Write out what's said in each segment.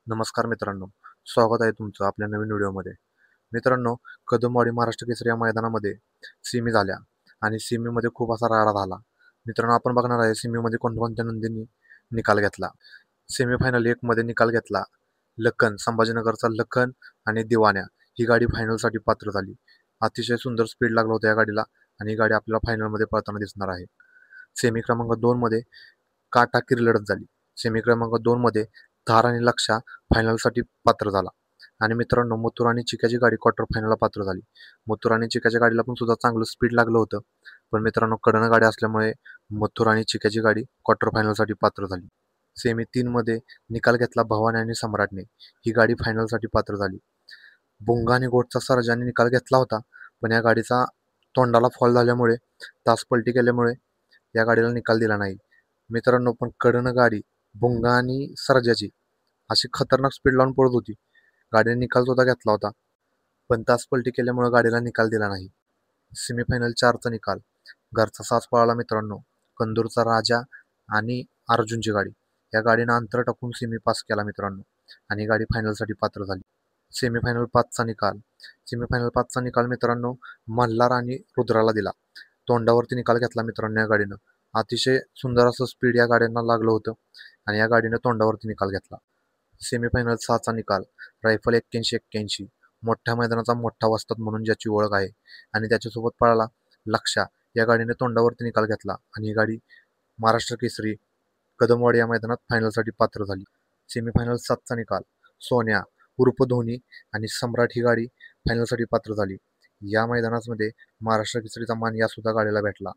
नमस्कार मित्रांनो, स्वागत आहे तुमचं आपल्या नवीन व्हिडिओमध्ये. मित्रांनो, कदमवाडी महाराष्ट्र केसरी या मैदानामध्ये सेमी झाल्या आणि सेमीमध्ये खूप असा राडा झाला. मित्रांनो, आपण बघणार आहे सेमीमध्ये कोणकोणत्या नंदींनी निकाल घेतला. सेमीफायनल 1 मध्ये निकाल घेतला लखन, संभाजीनगरचा लखन आणि दिवाण्या ही गाडी फायनलसाठी पात्र झाली. अतिशय सुंदर स्पीड लागलं होतं या गाडीला आणि ही गाडी आपल्याला फायनलमध्ये पळताना दिसणार आहे. सेमी क्रमांक 2 मध्ये काटाकीर लढत झाली. सेमी क्रमांक 2 मध्ये धार आणि लक्ष्या फायनलसाठी पात्र झाला आणि मित्रांनो मथुर आणि चिक्याची गाडी क्वार्टर फायनलला पात्र झाली. मथुर आणि चिक्याच्या गाडीला पण सुद्धा चांगलं स्पीड लागलं होतं, पण मित्रांनो कडनं गाडी असल्यामुळे मथुर आणि चिक्याची गाडी क्वार्टर फायनलसाठी पात्र झाली. सेमी 3 मध्ये निकाल घेतला भवानी आणि सम्राटने, ही गाडी फायनलसाठी पात्र झाली. भुंगा आणि गोटचा सर्जाने निकाल घेतला होता, पण या गाडीचा तोंडाला फॉल झाल्यामुळे तास पलटी केल्यामुळे या गाडीला निकाल दिला नाही. मित्रांनो पण कडनं गाडी भुंगा आणि सर्जाची अशी खतरनाक स्पीड लावून पळत होती. गाडीने निकाल सुद्धा घेतला होता, पण तास पलटी केल्यामुळे गाडीला निकाल दिला नाही. सेमीफायनल 4चा निकाल घरचा साज पळाला मित्रांनो. कंदूरचा राजा आणि अर्जुनची गाडी, या गाडीनं अंतर टाकून सेमी पास केला मित्रांनो आणि गाडी फायनलसाठी पात्र झाली. सेमीफायनल 5चा निकाल सेमीफायनल 5चा निकाल मित्रांनो मल्हार आणि रुद्राला दिला. तोंडावरती निकाल घेतला मित्रांनो या गाडीनं. अतिशय सुंदर असं स्पीड या गाड्यांना लागलं होतं आणि या गाडीनं तोंडावरती निकाल घेतला. सेमीफायनल 6चा निकाल रायफल 81-81, मोठ्या मैदानाचा मोठा वस्ताद म्हणून ज्याची ओळख आहे आणि त्याच्यासोबत पळाला लक्ष्या, या गाडीने तोंडावरती निकाल घेतला आणि ही गाडी महाराष्ट्र केसरी कदमवाडी या मैदानात फायनलसाठी पात्र झाली. सेमीफायनल 7चा निकाल सोन्या उर्फ धोनी आणि सम्राट ही गाडी फायनलसाठी पात्र झाली. या मैदानामध्ये महाराष्ट्र केसरीचा मान या सुद्धा गाडीला भेटला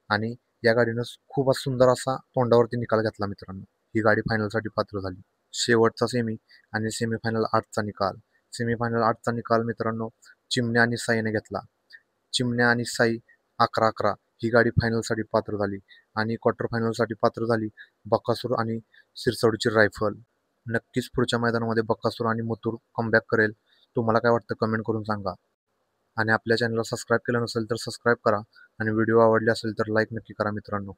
आणि या गाडीनं खूप सुंदर असा तोंडावरती निकाल घेतला मित्रांनो. ही गाडी फायनलसाठी पात्र झाली. शेवटचा सेमी आणि सेमीफायनल 8चा निकाल सेमीफायनल 8चा निकाल मित्रांनो चिमण्या आणि साईने घेतला. चिमण्या आणि साई 11-11 ही गाडी फायनलसाठी पात्र झाली आणि क्वार्टर फायनलसाठी पात्र झाली बकासूर आणि सिरसोडची रायफल. नक्कीच पुढच्या मैदानामध्ये बकासूर आणि मथुर कमबॅक करेल. तुम्हाला काय वाटतं कमेंट करून सांगा आणि आपल्या चॅनलला सबस्क्राईब केलं नसेल तर सबस्क्राईब करा आणि व्हिडिओ आवडले असेल तर लाईक नक्की करा मित्रांनो.